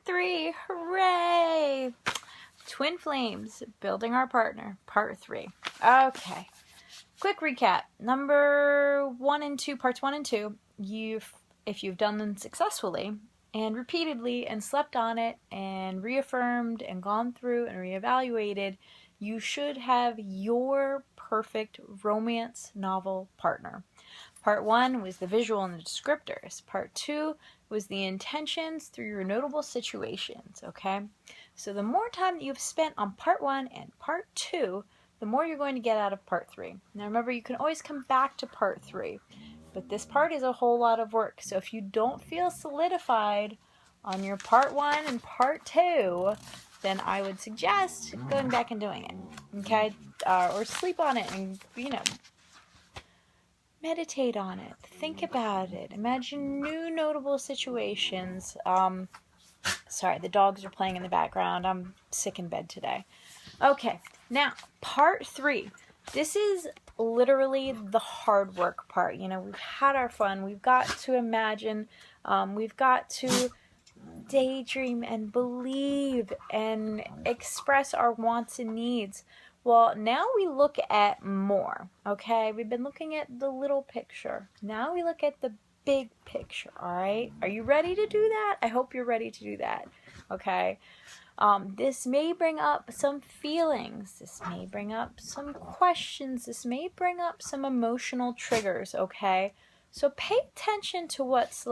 3. Hooray! Twin Flames, Building Our Partner, Part 3. Okay. Quick recap. Number 1 and 2, parts 1 and 2, if you've done them successfully and repeatedly and slept on it and reaffirmed and gone through and reevaluated, you should have your perfect romance novel partner. Part 1 was the visual and the descriptors. Part 2 was the intentions through your notable situations, okay? So the more time that you've spent on Part 1 and Part 2, the more you're going to get out of Part 3. Now remember, you can always come back to Part 3, but this part is a whole lot of work. So if you don't feel solidified on your Part 1 and Part 2, then I would suggest going back and doing it, okay? Or sleep on it and, meditate on it. Think about it. Imagine new notable situations. Sorry, the dogs are playing in the background. I'm sick in bed today. Okay, now, Part 3. This is literally the hard work part. We've had our fun. We've got to imagine. We've got to daydream and believe and express our wants and needs. Well, now we look at more, okay? We've been looking at the little picture. Now we look at the big picture, all right? Are you ready to do that? I hope you're ready to do that, okay? This may bring up some feelings. This may bring up some questions. This may bring up some emotional triggers, okay? So pay attention to what's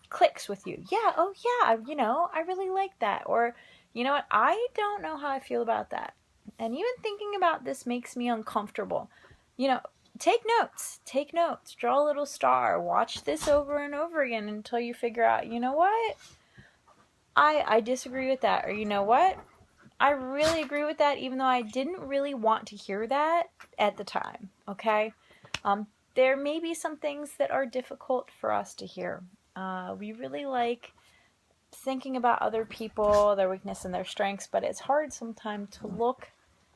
clicks with you. Yeah, oh yeah, I really like that. Or, you know what, I don't know how I feel about that. And even thinking about this makes me uncomfortable. Take notes. Take notes. Draw a little star. Watch this over and over again until you figure out, you know what? I disagree with that. Or you know what? I really agree with that, even though I didn't really want to hear that at the time. Okay? There may be some things that are difficult for us to hear. We really like thinking about other people, their weakness and their strengths, but it's hard sometimes to look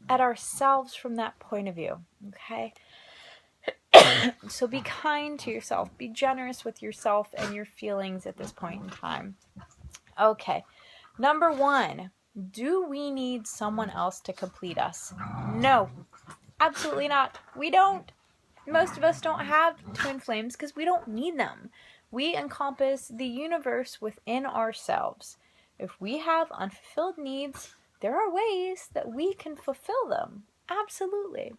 at ourselves from that point of view, okay? So be kind to yourself. Be generous with yourself and your feelings at this point in time. Okay, number 1, do we need someone else to complete us? No, absolutely not. We don't. Most of us don't have twin flames because we don't need them. We encompass the universe within ourselves. If we have unfulfilled needs, there are ways that we can fulfill them. Absolutely.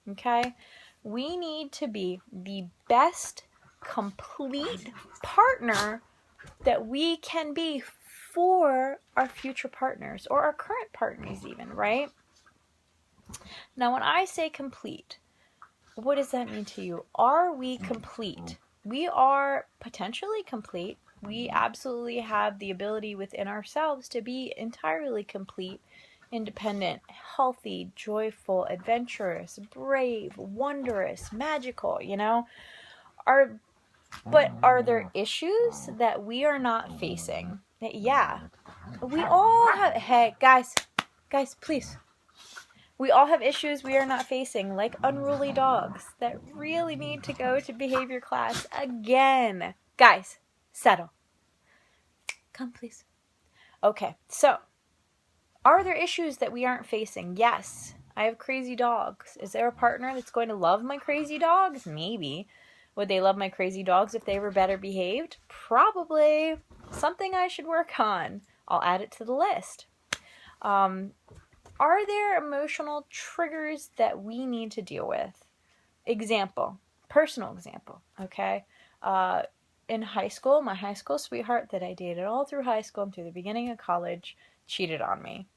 Okay? We need to be the best complete partner that we can be for our future partners or our current partners even, right? Now, when I say complete, what does that mean to you? Are we complete? We are potentially complete. We absolutely have the ability within ourselves to be entirely complete, independent, healthy, joyful, adventurous, brave, wonderous, magical, But are there issues that we are not facing? Yeah. We all have, hey, guys, please. We all have issues we are not facing, like unruly dogs that really need to go to behavior class again. Guys, settle. Come, please. Okay, so, are there issues that we aren't facing? Yes. I have crazy dogs. Is there a partner that's going to love my crazy dogs? Maybe. Would they love my crazy dogs if they were better behaved? Probably. Something I should work on. I'll add it to the list. Are there emotional triggers that we need to deal with? Example, personal example, okay? In high school, my high school sweetheart that I dated all through high school and through the beginning of college cheated on me.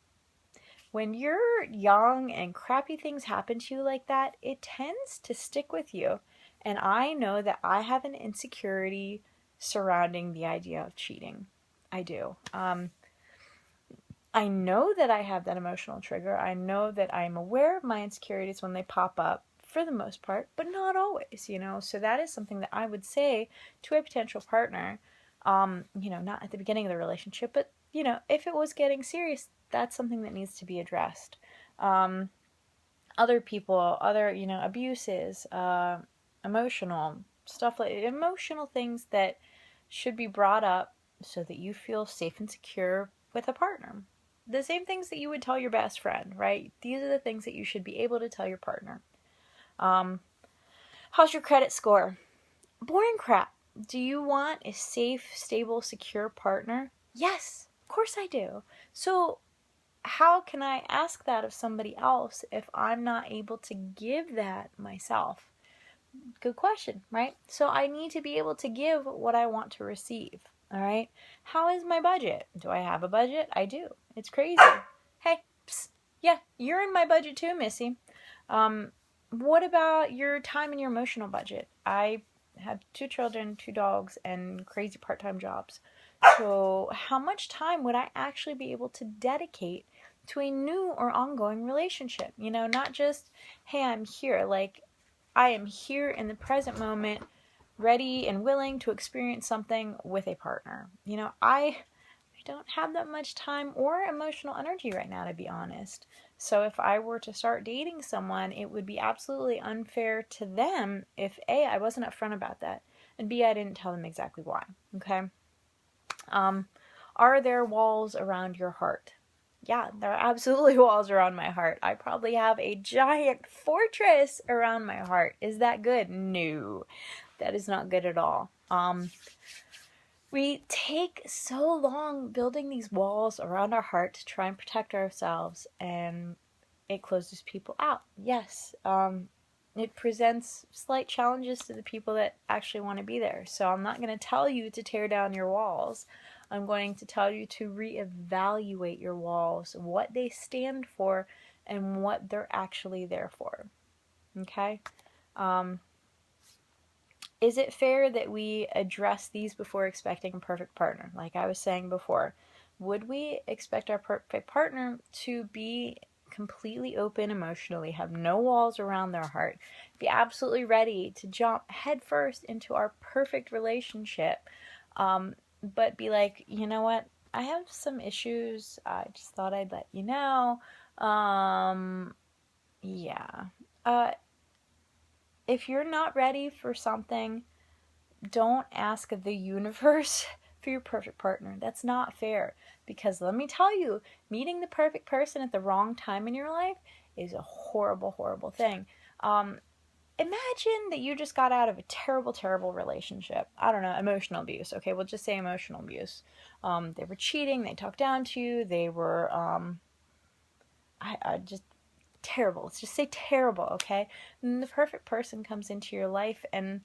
When you're young and crappy things happen to you like that, it tends to stick with you. And I know that I have an insecurity surrounding the idea of cheating. I do. I know that I have that emotional trigger. I know that I'm aware of my insecurities when they pop up, for the most part, but not always, So that is something that I would say to a potential partner, not at the beginning of the relationship, but, if it was getting serious, that's something that needs to be addressed. Other people, abuses, emotional stuff, emotional things that should be brought up so that you feel safe and secure with a partner. The same things that you would tell your best friend, right? These are the things that you should be able to tell your partner. How's your credit score? Boring crap. Do you want a safe, stable, secure partner? Yes, of course I do. So how can I ask that of somebody else if I'm not able to give that myself? Good question, right? So I need to be able to give what I want to receive, all right? How is my budget? Do I have a budget? I do. It's crazy. Hey, psst, yeah, you're in my budget too, Missy. What about your time and your emotional budget? I have 2 children, 2 dogs, and crazy part-time jobs. So how much time would I actually be able to dedicate to a new or ongoing relationship? You know, not just, hey, I'm here. Like, I am here in the present moment, ready and willing to experience something with a partner. You know, I don't have that much time or emotional energy right now, to be honest. So if I were to start dating someone, it would be absolutely unfair to them if A, I wasn't upfront about that, and B, I didn't tell them exactly why. Okay? Are there walls around your heart? Yeah, there are absolutely walls around my heart. I probably have a giant fortress around my heart. Is that good? No, that is not good at all. We take so long building these walls around our heart to try and protect ourselves, and it closes people out. Yes, it presents slight challenges to the people that actually want to be there. So I'm not going to tell you to tear down your walls. I'm going to tell you to reevaluate your walls, what they stand for, and what they're actually there for. Okay? Is it fair that we address these before expecting a perfect partner? Like I was saying before, would we expect our perfect partner to be completely open emotionally, have no walls around their heart, be absolutely ready to jump headfirst into our perfect relationship, but be like, you know what? I have some issues. I just thought I'd let you know. Yeah. If you're not ready for something, don't ask the universe for your perfect partner. That's not fair. Because let me tell you, meeting the perfect person at the wrong time in your life is a horrible, horrible thing. Imagine that you just got out of a terrible, terrible relationship. I don't know, emotional abuse. Okay, we'll just say emotional abuse. They were cheating, they talked down to you, they were, I just, terrible. Let's just say terrible, okay? And the perfect person comes into your life and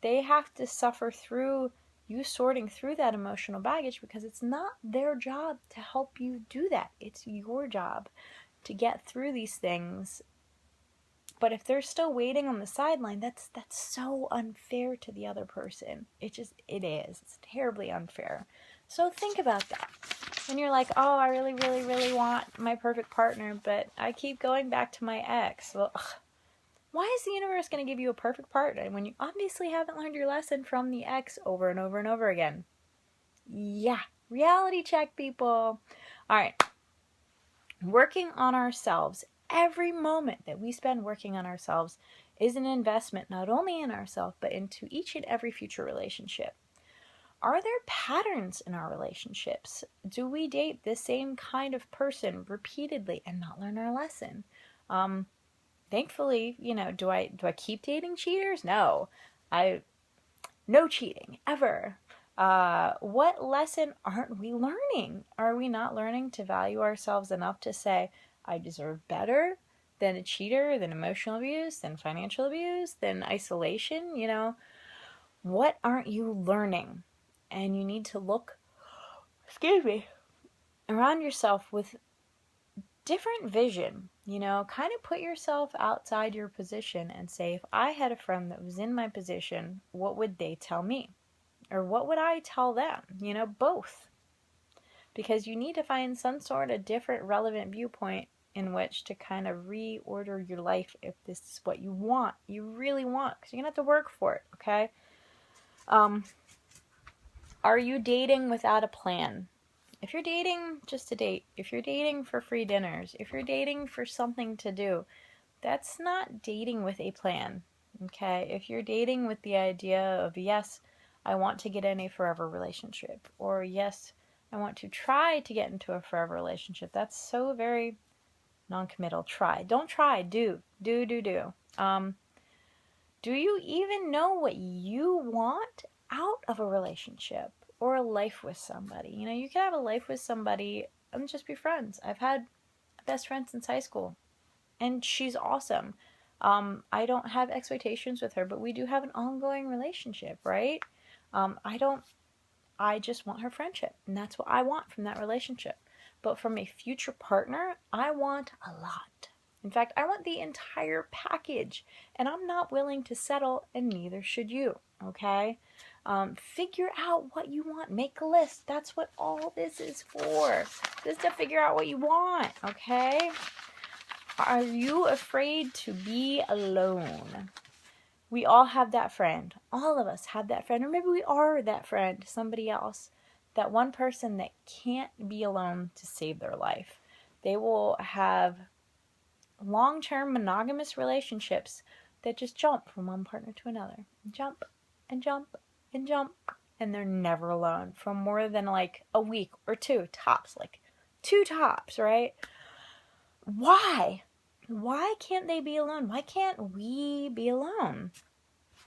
they have to suffer through you sorting through that emotional baggage because it's not their job to help you do that. It's your job to get through these things. But if they're still waiting on the sideline, that's so unfair to the other person. It is. It's terribly unfair. So think about that. When you're like, oh, I really, really, really want my perfect partner, but I keep going back to my ex. Well, why is the universe going to give you a perfect partner when you obviously haven't learned your lesson from the ex over and over and over again? Yeah, reality check, people. All right. Working on ourselves. Every moment that we spend working on ourselves is an investment not only in ourselves, but into each and every future relationship. Are there patterns in our relationships? Do we date the same kind of person repeatedly and not learn our lesson? Thankfully, you know, do I keep dating cheaters? No. No cheating ever. What lesson aren't we learning? Are we not learning to value ourselves enough to say, I deserve better than a cheater, than emotional abuse, than financial abuse, than isolation? You know, what aren't you learning? And you need to look, around yourself with different vision. You know, kind of put yourself outside your position and say, if I had a friend that was in my position, what would they tell me? Or what would I tell them? You know, both. Because you need to find some sort of different relevant viewpoint in which to kind of reorder your life if this is what you want. You really want. Because you're going to have to work for it, okay? Are you dating without a plan? If you're dating just to date, if you're dating for free dinners, if you're dating for something to do, that's not dating with a plan, okay? If you're dating with the idea of, yes, I want to get in a forever relationship, or yes, I want to try to get into a forever relationship. That's so very non-committal. Try. Don't try. Do. Do. Do you even know what you want out of a relationship or a life with somebody? You know, you can have a life with somebody and just be friends. I've had a best friend since high school, and she's awesome. I don't have expectations with her, but we do have an ongoing relationship, right? I just want her friendship, and that's what I want from that relationship. But from a future partner, I want a lot. In fact, I want the entire package, and I'm not willing to settle, and neither should you, okay? Figure out what you want. Make a list. That's what all this is for. This is to figure out what you want, okay? Are you afraid to be alone? We all have that friend. All of us have that friend. Or maybe we are that friend to somebody else. That one person that can't be alone to save their life. They will have long-term monogamous relationships that just jump from one partner to another. Jump and jump and jump. And they're never alone for more than like a week or two tops. Like 2 tops, right? Why? Why can't they be alone? Why can't we be alone?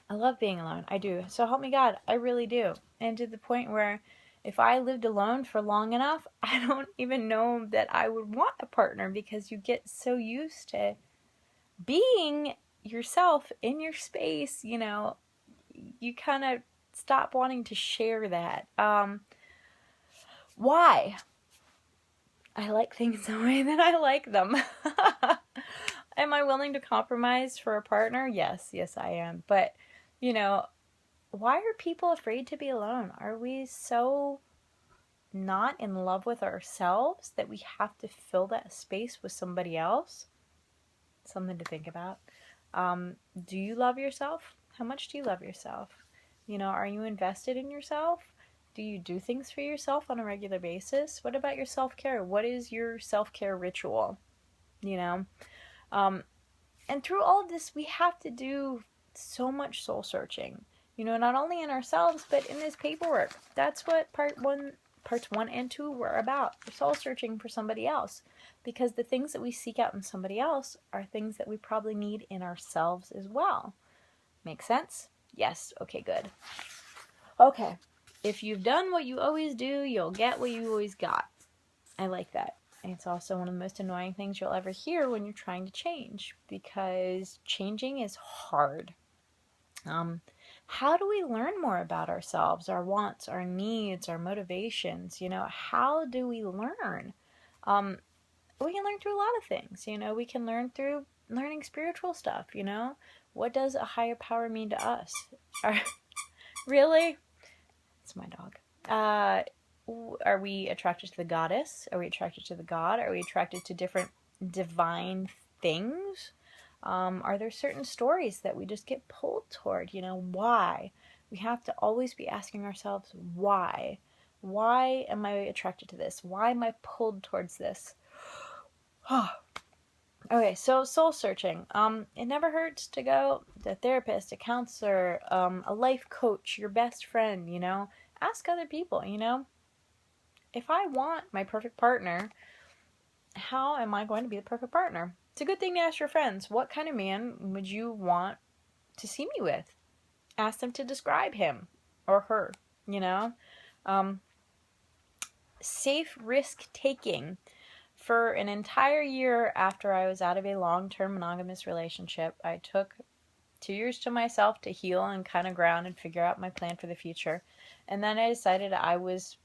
I love being alone. I do. So help me God, I really do. And to the point where if I lived alone for long enough, I don't even know that I would want a partner, because you get so used to being yourself in your space, you know, you kind of stop wanting to share that. Why? I like things the way that I like them. Am I willing to compromise for a partner? Yes, I am. But, you know, why are people afraid to be alone? Are we so not in love with ourselves that we have to fill that space with somebody else? Something to think about. Do you love yourself? How much do you love yourself? You know, are you invested in yourself? Do you do things for yourself on a regular basis? What about your self-care? What is your self-care ritual? You know? And through all of this, we have to do so much soul searching. You know, not only in ourselves, but in this paperwork. That's what parts 1 and 2 were about. We're soul searching for somebody else. Because the things that we seek out in somebody else are things that we probably need in ourselves as well. Make sense? Yes. Okay, good. Okay. If you've done what you always do, you'll get what you always got. I like that. It's also one of the most annoying things you'll ever hear when you're trying to change, because changing is hard. How do we learn more about ourselves, our wants, our needs, our motivations? You know, how do we learn? We can learn through a lot of things. You know, we can learn through learning spiritual stuff. You know, what does a higher power mean to us? Really? It's my dog. Are we attracted to the goddess? Are we attracted to the god? Are we attracted to different divine things? Are there certain stories that we just get pulled toward? You know, why? We have to always be asking ourselves, why? Why am I attracted to this? Why am I pulled towards this? Okay, so soul searching. It never hurts to go to a therapist, a counselor, a life coach, your best friend, you know. Ask other people, you know. If I want my perfect partner, how am I going to be the perfect partner? It's a good thing to ask your friends, what kind of man would you want to see me with? Ask them to describe him or her, you know. Safe risk taking. For an entire year after I was out of a long-term monogamous relationship, I took 2 years to myself to heal and kind of ground and figure out my plan for the future. And then I decided I was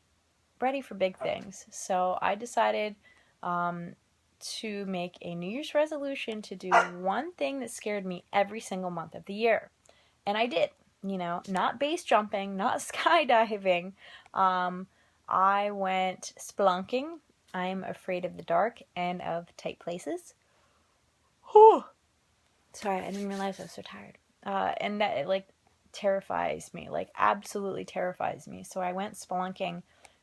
ready for big things. So I decided to make a New Year's resolution to do one thing that scared me every single month of the year. And I did. You know, not base jumping, not skydiving. I went spelunking. I'm afraid of the dark and of tight places. Whew. Sorry, I didn't realize I was so tired. And that, like, terrifies me. Like, absolutely terrifies me. So I went spelunking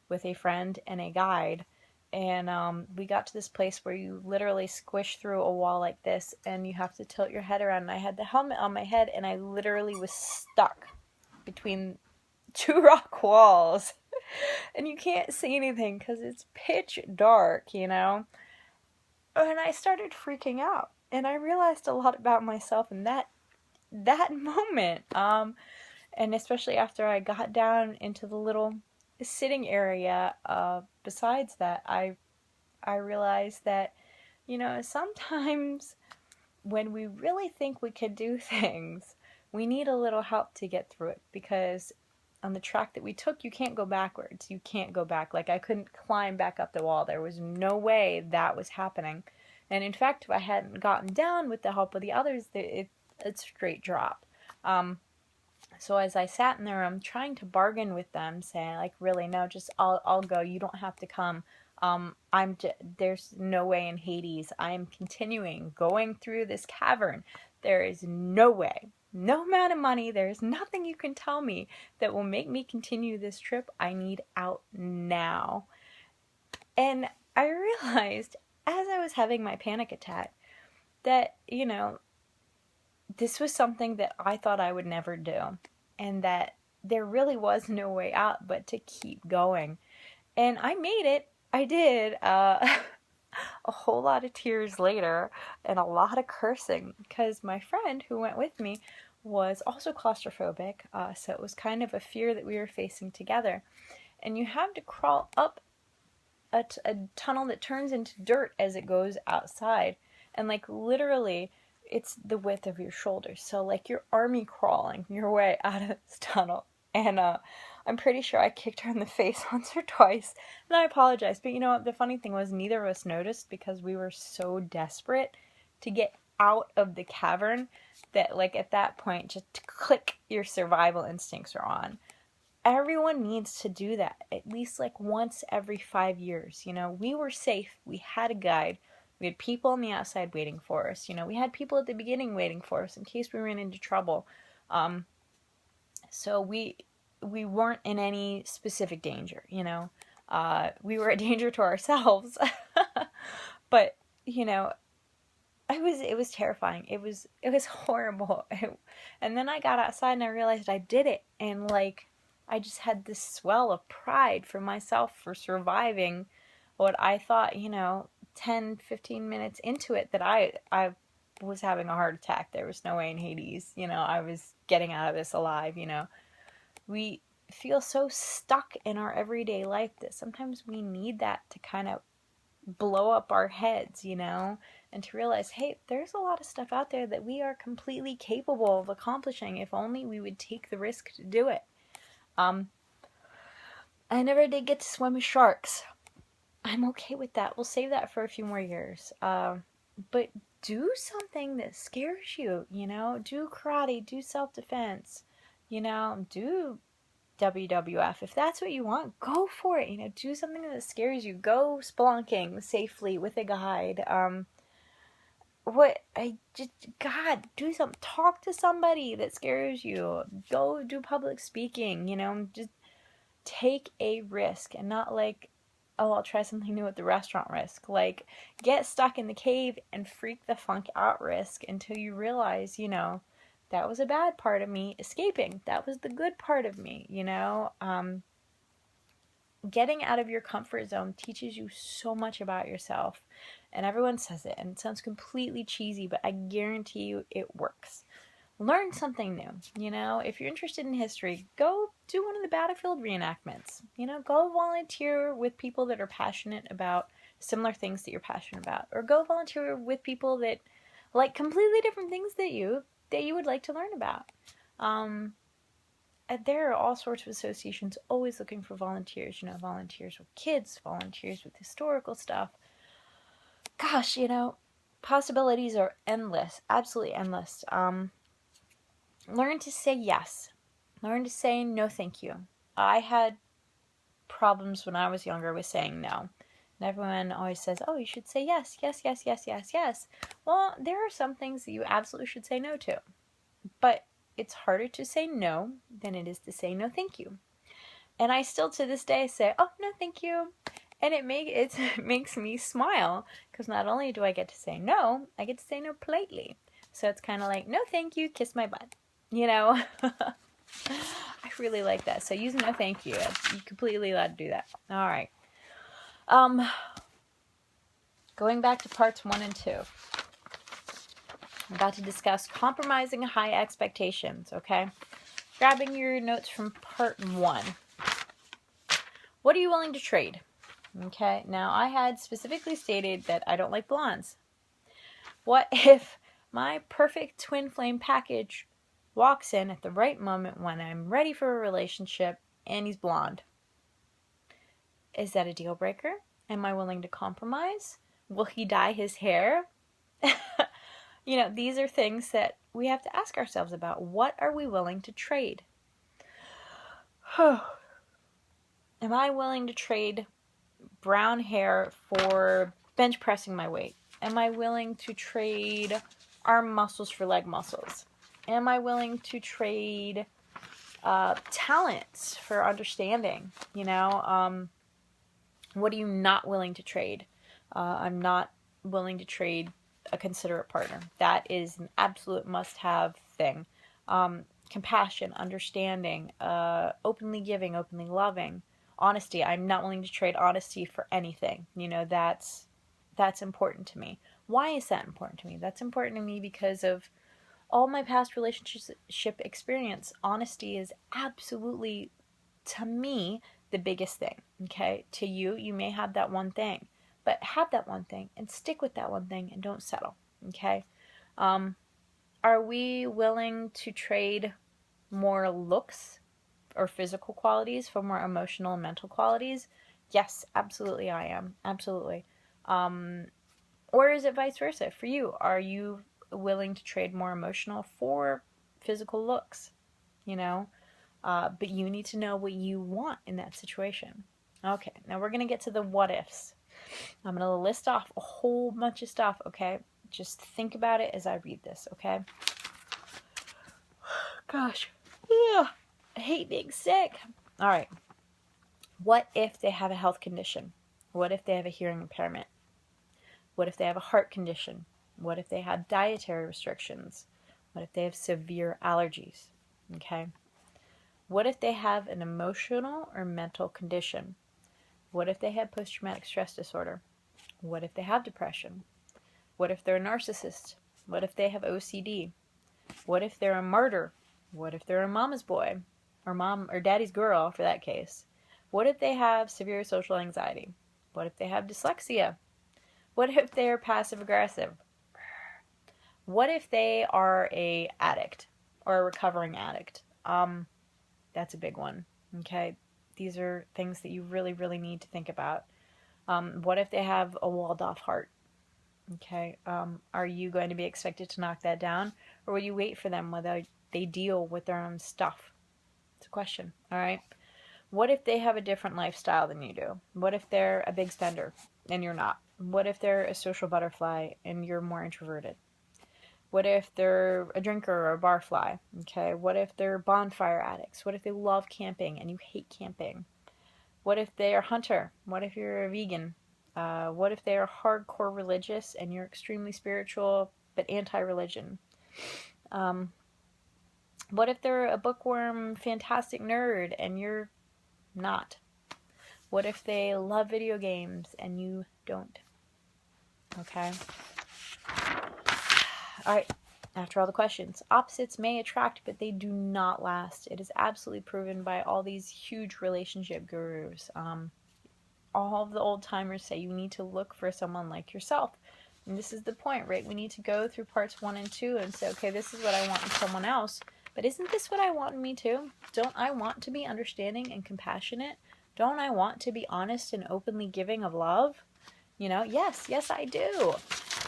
with a friend and a guide. And we got to this place where you literally squish through a wall like this. And you have to tilt your head around. And I had the helmet on my head. And I literally was stuck between 2 rock walls. and you can't see anything because it's pitch dark, you know? And I started freaking out, and I realized a lot about myself in that moment. And especially after I got down into the little sitting area, besides that, I realized that, you know, sometimes when we really think we could do things, we need a little help to get through it, because on the track that we took, you can't go backwards. You can't go back. Like, I couldn't climb back up the wall. There was no way that was happening. And in fact, if I hadn't gotten down with the help of the others, it's a straight drop. So as I sat in there, I'm trying to bargain with them, saying, like, really, no, just I'll go. You don't have to come. There's no way in Hades. I'm continuing going through this cavern. There is no way, no amount of money. There's nothing you can tell me that will make me continue this trip. I need out now. And I realized as I was having my panic attack that, you know, this was something that I thought I would never do, and that there really was no way out but to keep going. And I made it. I did. A whole lot of tears later and a lot of cursing, because my friend who went with me was also claustrophobic, so it was kind of a fear that we were facing together. And you have to crawl up a tunnel that turns into dirt as it goes outside, and like literally it's the width of your shoulders, so like you're army crawling your way out of this tunnel. And I'm pretty sure I kicked her in the face once or twice, and I apologize. But you know what? The funny thing was, neither of us noticed, because we were so desperate to get out of the cavern that, like, at that point, just click, your survival instincts are on. Everyone needs to do that at least like once every 5 years. You know, we were safe. We had a guide. We had people on the outside waiting for us. You know, we had people at the beginning waiting for us in case we ran into trouble. So we weren't in any specific danger, you know. We were a danger to ourselves. But, you know, it was terrifying. It was horrible. And then I got outside and I realized I did it. And like, I just had this swell of pride for myself for surviving what I thought, you know, 10, 15 minutes into it, that I was having a heart attack. There was no way in Hades, you know, I was getting out of this alive, you know. We feel so stuck in our everyday life that sometimes we need that to kind of blow up our heads, you know, and to realize, hey, there's a lot of stuff out there that we are completely capable of accomplishing if only we would take the risk to do it. I never did get to swim with sharks. I'm okay with that. We'll save that for a few more years. But do something that scares you, you know? Do karate, do self-defense, you know? Do WWF. If that's what you want, go for it. You know, do something that scares you. Go spelunking safely with a guide. God, do something. Talk to somebody that scares you. Go do public speaking, you know? Just take a risk, and not like, oh, I'll try something new at the restaurant risk. Like, get stuck in the cave and freak the funk out risk until you realize, you know, that was a bad part of me escaping. That was the good part of me, you know. Getting out of your comfort zone teaches you so much about yourself. And everyone says it, and it sounds completely cheesy, but I guarantee you it works. Learn something new, you know. If you're interested in history, go do one of the battlefield reenactments. You know, go volunteer with people that are passionate about similar things that you're passionate about. Or go volunteer with people that like completely different things that you would like to learn about. There are all sorts of associations always looking for volunteers. You know, volunteers with kids, volunteers with historical stuff. Gosh, you know, possibilities are endless, absolutely endless. Learn to say yes. Learn to say no thank you. I had problems when I was younger with saying no. And everyone always says, oh, you should say yes, yes, yes, yes, yes, yes. Well, there are some things that you absolutely should say no to. But it's harder to say no than it is to say no thank you. And I still to this day say, oh, no thank you. And it makes me smile, because not only do I get to say no, I get to say no politely. So it's kind of like, no thank you, kiss my butt. You know? I really like that. So use no thank you. You're completely allowed to do that. All right. Going back to parts 1 and 2. I'm about to discuss compromising high expectations, okay? Grabbing your notes from part 1. What are you willing to trade? Okay, now I had specifically stated that I don't like blondes. What if my perfect twin flame package walks in at the right moment when I'm ready for a relationship and he's blonde? Is that a deal breaker? Am I willing to compromise? Will he dye his hair? You know, these are things that we have to ask ourselves about. What are we willing to trade? Am I willing to trade brown hair for bench pressing my weight? Am I willing to trade arm muscles for leg muscles? Am I willing to trade talents for understanding? You know, what are you not willing to trade? I'm not willing to trade a considerate partner. That is an absolute must-have thing. Compassion, understanding, openly giving, openly loving, honesty. I'm not willing to trade honesty for anything. You know, that's important to me. Why is that important to me? That's important to me because of all my past relationship experience. Honesty is absolutely, to me, the biggest thing. Okay? To you, you may have that one thing. But have that one thing and stick with that one thing and don't settle, okay? Are we willing to trade more looks or physical qualities for more emotional and mental qualities? Yes, absolutely I am. Absolutely. Or is it vice versa for you? Are you willing to trade more emotional for physical looks? You know? But you need to know what you want in that situation. Okay, now we're going to get to the what ifs. I'm going to list off a whole bunch of stuff, okay? Just think about it as I read this, okay? Gosh. Ugh, I hate being sick. All right. What if they have a health condition? What if they have a hearing impairment? What if they have a heart condition? What if they have dietary restrictions? What if they have severe allergies? Okay? What if they have an emotional or mental condition? What if they have post-traumatic stress disorder? What if they have depression? What if they're a narcissist? What if they have OCD? What if they're a martyr? What if they're a mama's boy? Or mom or daddy's girl, for that case? What if they have severe social anxiety? What if they have dyslexia? What if they are passive aggressive? What if they are a addict or a recovering addict? That's a big one. Okay, these are things that you really, really need to think about. What if they have a walled-off heart? Okay, are you going to be expected to knock that down, or will you wait for them while they deal with their own stuff? It's a question. All right. What if they have a different lifestyle than you do? What if they're a big spender and you're not? What if they're a social butterfly and you're more introverted? What if they're a drinker or a barfly? Okay. What if they're bonfire addicts? What if they love camping and you hate camping? What if they're a hunter? What if you're a vegan? What if they're hardcore religious and you're extremely spiritual but anti-religion? What if they're a bookworm, fantastic nerd and you're not? What if they love video games and you don't? Okay. All right. After all the questions, opposites may attract, but they do not last. It is absolutely proven by all these huge relationship gurus. All of the old timers say you need to look for someone like yourself. And this is the point, right? We need to go through parts 1 and 2 and say, okay, this is what I want in someone else, but isn't this what I want in me too? Don't I want to be understanding and compassionate? Don't I want to be honest and openly giving of love? You know, yes, I do.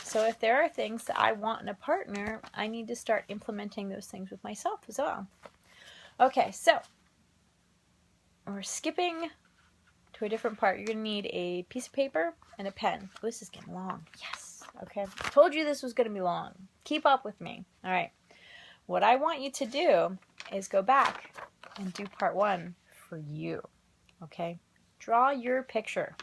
So if there are things that I want in a partner, I need to start implementing those things with myself as well. Okay, so we're skipping to a different part. You're going to need a piece of paper and a pen. Oh, this is getting long. Yes. Okay. Told you this was going to be long. Keep up with me. All right. What I want you to do is go back and do part 1 for you. Okay. Draw your picture.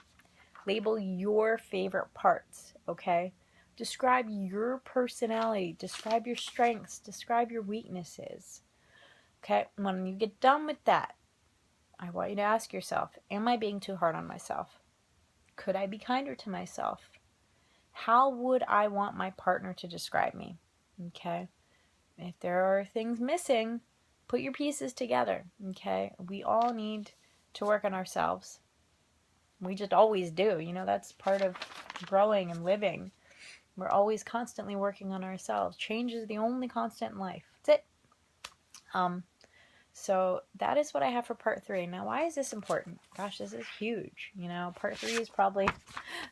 Label your favorite parts. Okay. Describe your personality. Describe your strengths. Describe your weaknesses. Okay? When you get done with that, I want you to ask yourself, am I being too hard on myself? Could I be kinder to myself? How would I want my partner to describe me? Okay? If there are things missing, put your pieces together. Okay? We all need to work on ourselves. We just always do. You know, that's part of growing and living. We're always constantly working on ourselves. Change is the only constant in life. That's it. So that is what I have for part 3. Now, why is this important? Gosh, this is huge. You know, part 3 is probably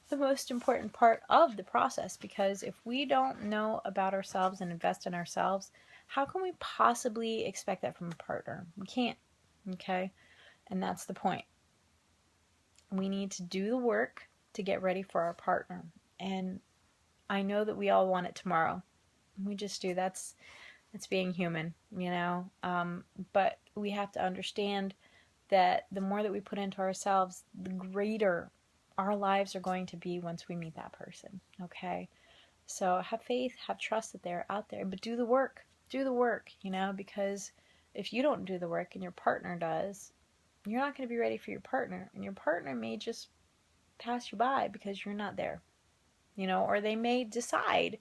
the most important part of the process, because if we don't know about ourselves and invest in ourselves, how can we possibly expect that from a partner? We can't. Okay? And that's the point. We need to do the work to get ready for our partner. And I know that we all want it tomorrow. We just do. That's being human, you know. But we have to understand that the more that we put into ourselves, the greater our lives are going to be once we meet that person. Okay? So have faith, have trust that they're out there, but do the work. Do the work, you know, because if you don't do the work and your partner does, you're not going to be ready for your partner, and your partner may just pass you by because you're not there, you know, or they may decide,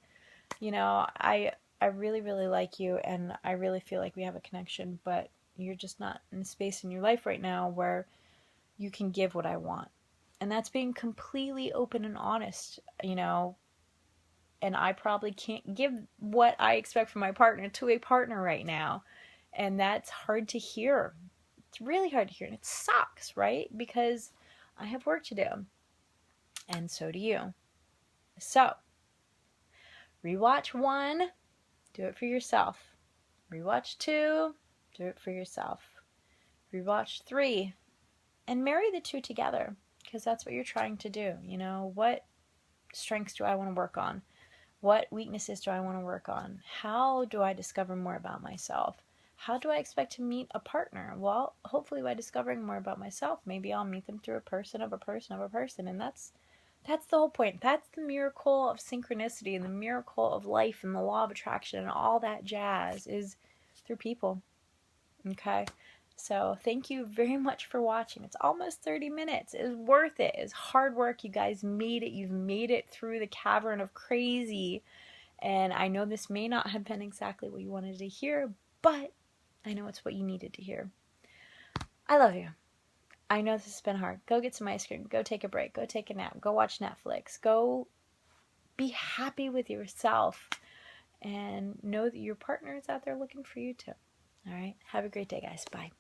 you know, I really, really like you and I really feel like we have a connection, but you're just not in a space in your life right now where you can give what I want. And that's being completely open and honest, you know, and I probably can't give what I expect from my partner to a partner right now. And that's hard to hear. It's really hard to hear, and it sucks, right? Because I have work to do, and so do you. So, rewatch 1, do it for yourself. Rewatch 2, do it for yourself. Rewatch 3, and marry the 2 together, because that's what you're trying to do. You know, what strengths do I want to work on? What weaknesses do I want to work on? How do I discover more about myself? How do I expect to meet a partner? Well, hopefully by discovering more about myself, maybe I'll meet them through a person of a person of a person. And that's the whole point. That's the miracle of synchronicity and the miracle of life and the law of attraction and all that jazz, is through people. Okay? So thank you very much for watching. It's almost 30 minutes. It was worth it. It's hard work. You guys made it. You've made it through the cavern of crazy. And I know this may not have been exactly what you wanted to hear, but I know it's what you needed to hear. I love you. I know this has been hard. Go get some ice cream. Go take a break. Go take a nap. Go watch Netflix. Go be happy with yourself. And know that your partner is out there looking for you too. All right? Have a great day, guys. Bye.